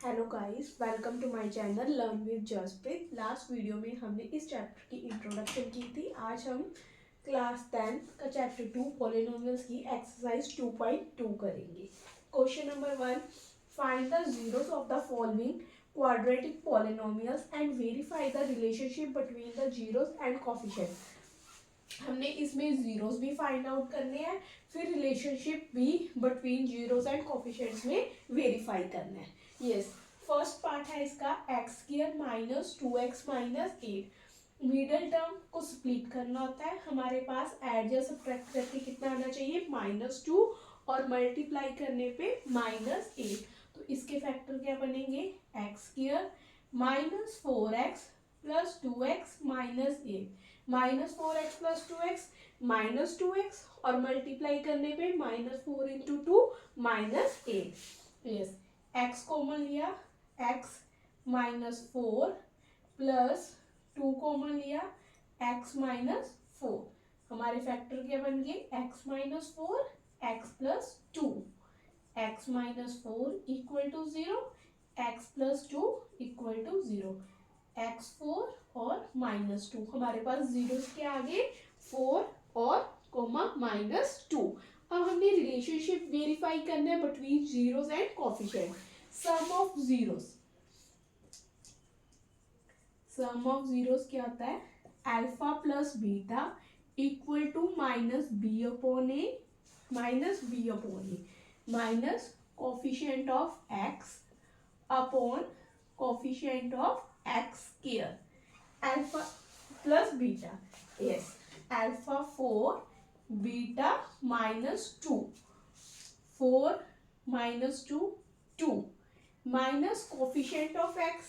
Hello guys, welcome to my channel learn with Jaspreet. Last video में हमने इस chapter की इंट्रोडक्शन की थी। आज हम क्लास 10 का चैप्टर 2 पॉलिनोमियल्स की एक्सरसाइज 2.2 करेंगे। Question number 1, find the zeros of the following quadratic polynomials and verify the relationship between the zeros and coefficient. हमने इसमें जीरोस भी फाइंड आउट करने हैं, फिर रिलेशनशिप भी बिटवीन जीरोस एंड कोफिशिएंट्स में वेरीफाई करना है। यस, फर्स्ट पार्ट है इसका x square minus 2x minus 8। Middle term को स्प्लिट करना होता है। हमारे पास ऐड या सब्ट्रैक्ट करके कितना आना चाहिए, -2, और मल्टीप्लाई करने पे -8। तो इसके फैक्टर क्या बनेंगे, x square minus 4x plus 2x minus 8। -4x plus 2x -2x, और मल्टीप्लाई करने पे -4 इंटू 2 -8। यस, x कॉमन लिया, x -4 प्लस 2 कॉमन लिया, x -4। हमारे फैक्टर क्या बन गए, x -4 x plus 2। x -4 equal to 0, x plus 2 equal to 0। x4 और -2, हमारे पास जीरो के आगे 4 और कोमा -2। अब हमने रिलेशनशिप वेरीफाई करना है between zeros and coefficient. Sum of zeros, sum of zeros क्या होता है, alpha plus beta equal to -b upon a minus coefficient of x upon coefficient of x square. Alpha plus beta, yes, alpha 4 beta -2, 4 -2 2 minus coefficient of x,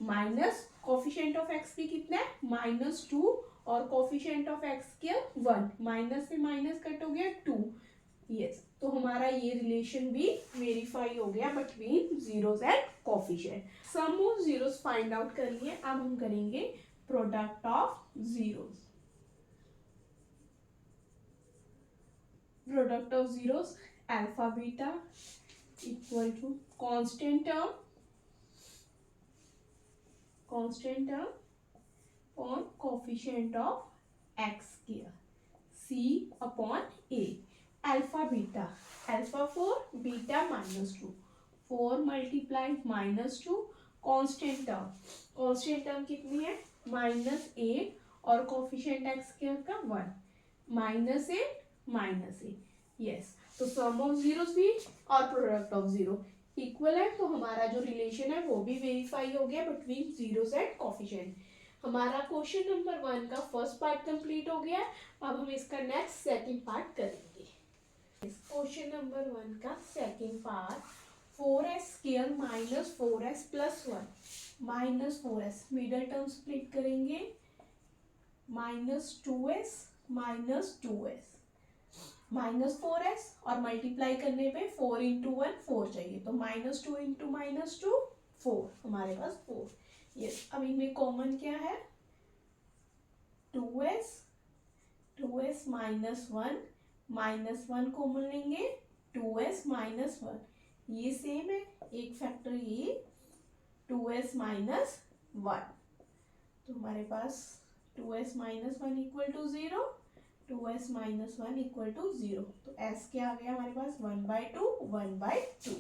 minus coefficient of x भी कितना है, -2, और coefficient of x क्या 1, minus से minus cut हो गया 2। Yes, तो हमारा ये रिलेशन भी वेरीफाई हो गया between zeros and coefficient. Sum of zeros find out कर लिए। अब हम करेंगे product of zeros. Product of zeros, alpha beta equal to constant term on coefficient of x square c upon a। Alpha beta, alpha 4 beta -2, 4 multiply -2, constant term कितनी है, -8, और coefficient x square का 1, -8। Yes, तो सम of zeros भी और product of zero equal है, तो हमारा जो रिलेशन है वो भी वेरीफाई हो गया बिटवीन जीरोस एंड कोफिशिएंट। हमारा क्वेश्चन नंबर 1 का फर्स्ट पार्ट कंप्लीट हो गया। अब हम इसका नेक्स्ट सेकंड पार्ट करेंगे। क्वेश्चन नंबर 1 का second part, 4s square minus 4s plus 1 -4s, middle term split करेंगे, -2s -4s, और मल्टीप्लाई करने पे 4 इंटू 1 4 चाहिए, तो -2 इंटू -2 4, हमारे पास 4। यस, अब इनमें कॉमन क्या है, 2s -1 कॉमन लेंगे, 2s -1, ये सेम है, एक फैक्टर ये 2s -1, तो हमारे पास 2s -1 equal to 0, 2s -1 equal to 0। तो s क्या आ गया हमारे पास, 1/2,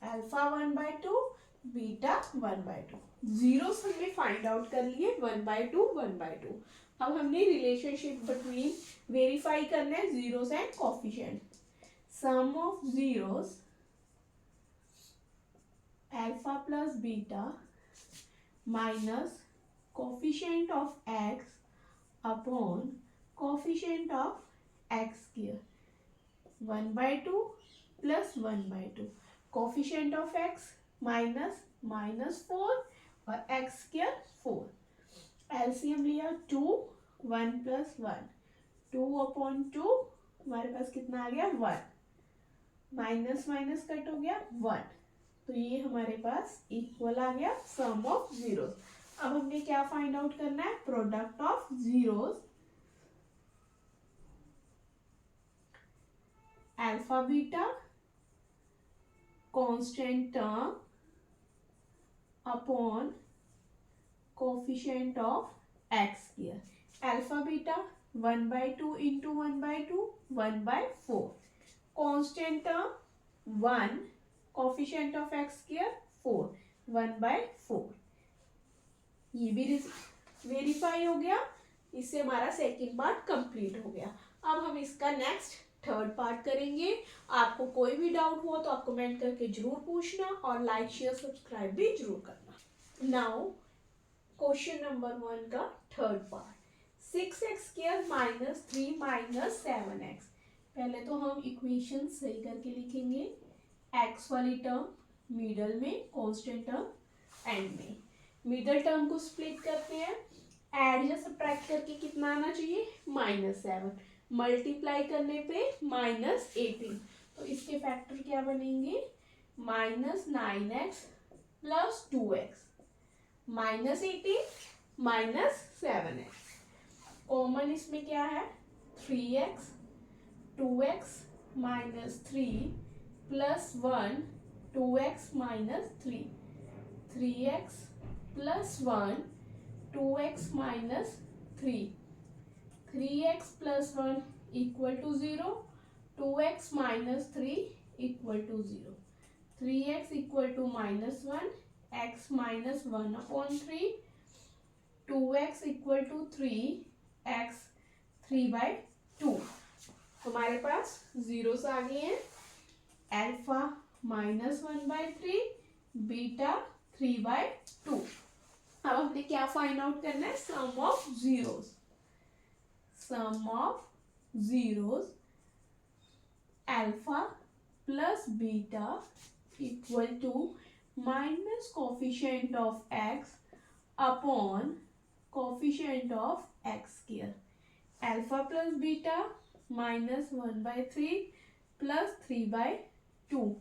अल्फा 1/2, बीटा 1/2। जीरो हमने फाइंड आउट कर लिए, 1/2। अब हमने रिलेशनशिप बिटवीन वेरीफाई करना है zeros and coefficient. Sum of zeros alpha plus beta minus coefficient of x upon coefficient of x square, 1/2 plus 1/2, coefficient of x -4 और एक्स स्क्वायर 4। एलसीएम लिया 2, 1 plus 1, 2/2, हमारे पास कितना आ गया 1, माइनस माइनस कट हो गया 1, तो ये हमारे पास इक्वल आ गया सम ऑफ जीरोस। अब हमने क्या फाइंड आउट करना है, product of zeros, alpha beta constant term upon coefficient of x square. Alpha beta 1/2 into 1/2 1/4। Constant term 1, coefficient of x square 4, 1/4। ये भी वेरीफाई हो गया। इससे हमारा सेकंड पार्ट कंप्लीट हो गया। अब हम इसका नेक्स्ट थर्ड पार्ट करेंगे। आपको कोई भी डाउट हो तो आप कमेंट करके जरूर पूछना और लाइक शेयर सब्सक्राइब भी जरूर करना। नाउ क्वेश्चन नंबर 1 का third part, 6x² minus 3 minus 7x। पहले तो हम इक्वेशन सही करके लिखेंगे। x वाली टर्म मिडल में, कांस्टेंट टर्म एंड में। मिडल टर्म को स्प्लिट करते हैं। ऐड या सब्ट्रैक्ट करके कितना आना चाहिए? -7। मल्टीप्लाई करने पे -18। तो इसके फैक्टर क्या बनेंगे? -9x plus 2x, -18 -7x। Common इसमें क्या है? 3x, 2x -3 plus 1 2x -3, 3x plus 1 2x -3, 3x plus 1 equal to 0, 2x -3 equal to 0, 3x equal to -1, x -1/3, 2x equal to 3, x 3/2। हमारे पास जीरोस आ गए हैं। Alpha -1/3, beta 3/2। अब हमने क्या फाइंड आउट करना है? Sum of zeros. Sum of zeros alpha plus beta equal to minus coefficient of x upon coefficient of x square. Alpha plus beta -1/3 plus 3/2।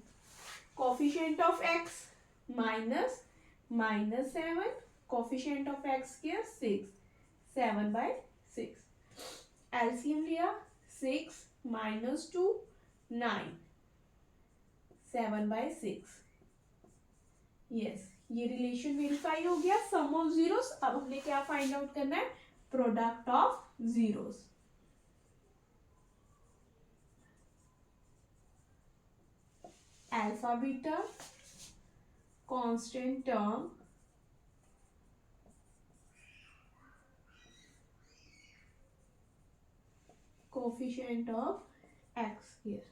Coefficient of x -7, coefficient of x square 6, 7/6। LCM लिया 6 - 2 9, 7/6। Yes, ये relation verify हो गया। सम of zeros. अब हमने क्या find out करना है? Product of zeros. Alpha beta constant term coefficient of x square.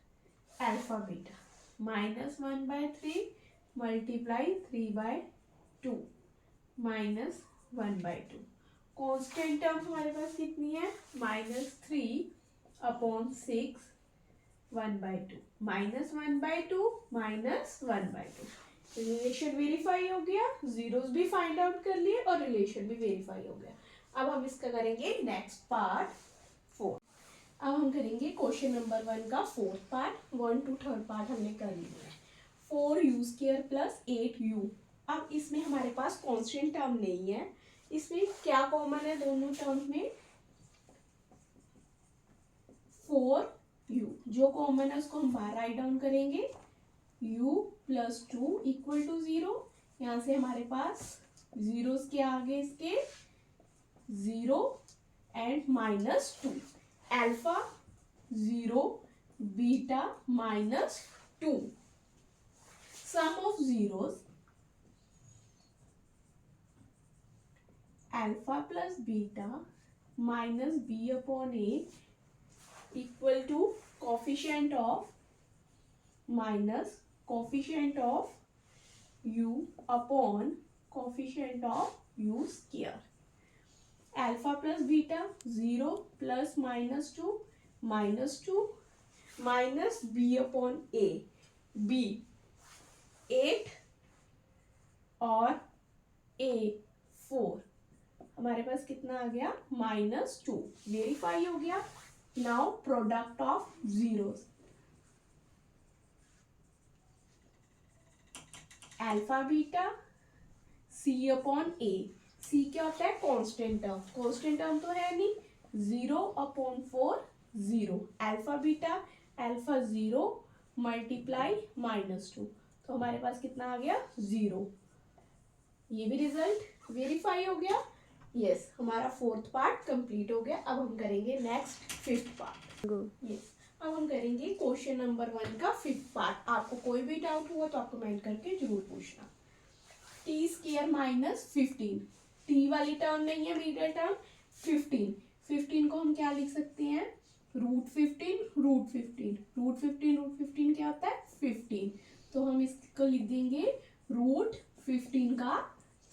Alpha beta -1/3 multiply 3/2 -1/2। Constant term हमारे पास कितनी है? -3/6 1/2, -1/2 -1/2। रिलेशन वेरीफाई हो गया। जीरोस भी फाइंड आउट कर लिए और रिलेशन भी वेरीफाई हो गया। अब हम इसका करेंगे नेक्स्ट पार्ट 4। अब हम करेंगे क्वेश्चन नंबर 1 का fourth part. 1 to 3rd part हमने कर लिया है। 4u² plus 8u। अब इसमें हमारे पास कांस्टेंट टर्म नहीं है। इसमें क्या कॉमन है दोनों टर्म में? 4u। जो कॉमन है उसको हम बाहर राइट डाउन करेंगे। u plus 2 equal to 0। यहाँ से हमारे पास जीरोस के आगे इसके 0 and -2। Alpha 0 beta -2। Sum of zeros alpha plus beta -b/a equal to coefficient of coefficient of u upon coefficient of u square. Alpha plus beta 0 plus -2 -2 minus b/a। b 8 और a 4। हमारे पास कितना आ गया? -2। Verify हो गया। Now product of zeros. Alpha beta c/a। c क्या होता है? Constant term. Constant term तो है नहीं। 0/4 0। अल्फा बीटा अल्फा 0 मल्टीप्लाई -2 तो हमारे पास कितना आ गया 0। ये भी रिजल्ट वेरीफाई हो गया। यस, हमारा फोर्थ पार्ट कंप्लीट हो गया। अब हम करेंगे नेक्स्ट फिफ्थ पार्ट। यस, अब हम करेंगे क्वेश्चन नंबर 1 का फिफ्थ पार्ट। आपको कोई भी डाउट हुआ तो आप कमेंट करके जरूर पूछना। टी स्क्वायर माइनस 15, टी वाली टर्म नहीं है, मिडिल टर्म 15। 15 को हम क्या लिख सकते हैं, रूट 15 रूट 15। रूट 15 रूट 15 क्या होता है 15। तो हम इसको लिख देंगे रूट 15 का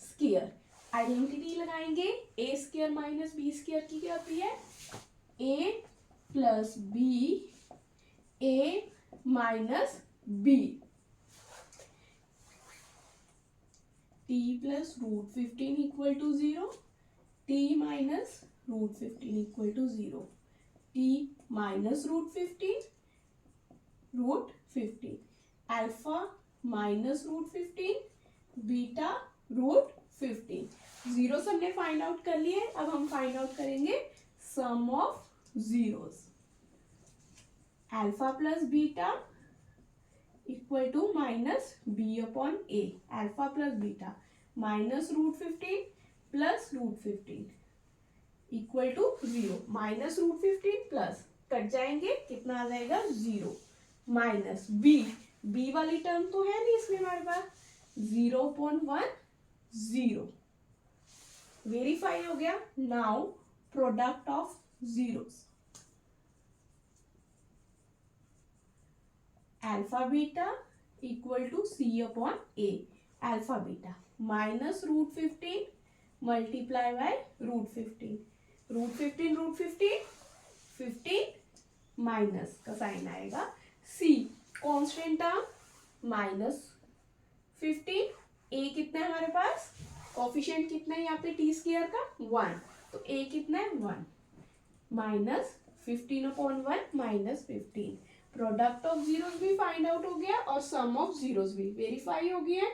स्क्वायर। आइडेंटिटी लगाएंगे, A square minus B square की क्या होती है, A plus B A minus B. T plus root 15 equal to 0, T minus root 15 equal to 0, T minus root 15 root 15, alpha minus root 15 beta root 15। Zeros हमने find out कर लिए। अब हम find out करेंगे sum of zeros. Alpha plus beta equal to minus B upon A. Alpha plus beta minus root 15 plus root 15 equal to 0। Minus root 15 plus cut जाएंगे, कितना आ जाएगा 0, माइनस बी, बी वाली टर्म तो है नहीं इसमें हमारे पास, 0.1 0। वेरीफाई हो गया। Now product of zeros, alpha beta equal to c upon A. Alpha beta minus root 15 multiply by root 15, root 15 root 15 15 minus का साइन आएगा, c constant term minus 15। A कितना है हमारे पास, कोफिशिएंट कितना है यहाँ पे टी स्क्वायर का 1, तो ए कितना है 1, minus 15 upon 1 minus 15। Product of zeros भी फाइंड आउट हो गया और सम ऑफ जीरोस भी वेरीफाई हो गया।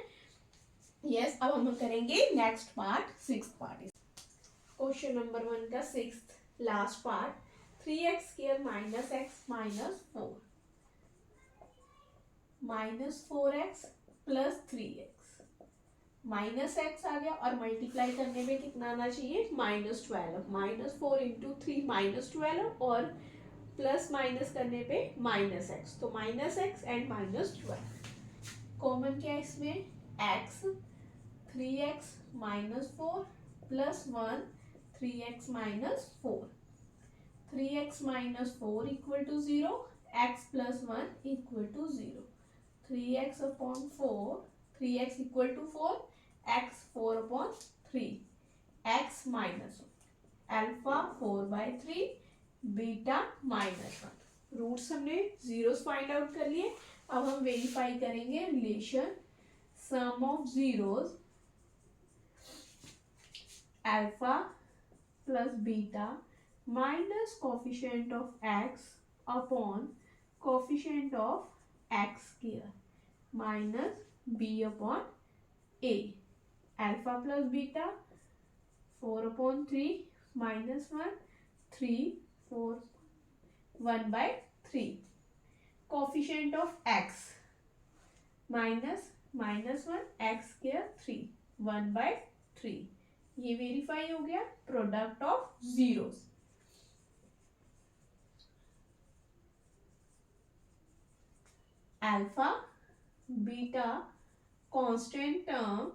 यस, अब हम करेंगे next part, sixth part. Question number 1 का sixth last part, 3x square minus x minus 4, minus 4x plus 3x, minus x आ गया और मल्टीप्लाई करने में कितना आना चाहिए माइनस 12। माइनस 4 इंटू 3 माइनस 12 और प्लस माइनस करने पे माइनस एक्स, तो minus x and minus 12। Common क्या है इसमें, x, 3x minus 4 plus 1 3x minus 4, 3x minus 4 equal to 0, x plus 1 equal to 0, 3x upon 4, 3x equal to 4, x 4 upon 3, x minus alpha 4/3 beta minus 1। Roots हमने zeros find out कर लिए। अब हम verify करेंगे relation sum of zeros, alpha plus beta minus coefficient of x upon coefficient of x square minus b upon a। Alpha plus beta 4/3 minus 1 3 4 1/3, coefficient of x minus minus 1 x square 3 1/3। ये verify हो गया। Product of zeros, alpha beta constant term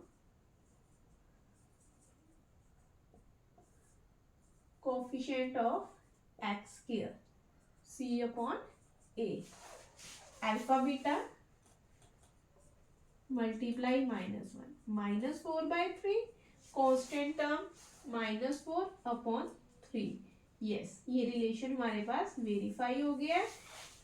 coefficient of x square c upon A. Alpha beta multiply minus 1 minus 4/3, constant term minus 4 upon 3। Yes, ये relation हमारे पास verify हो गया है।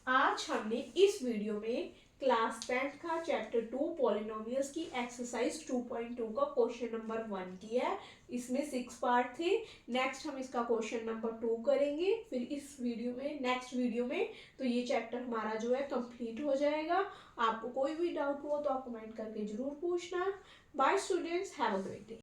आज हमने इस वीडियो में क्लास 10 का चैप्टर 2 पॉलिनोमियल्स की एक्सरसाइज 2.2 का क्वेश्चन नंबर 1 किया है। इसमें 6 पार्ट थे। नेक्स्ट हम इसका क्वेश्चन नंबर 2 करेंगे, फिर इस वीडियो में नेक्स्ट वीडियो में तो ये चैप्टर हमारा जो है कंप्लीट हो जाएगा। आपको कोई भी डाउट हो तो आप कमेंट करके जरूर पूछना। Bye students, have a great day.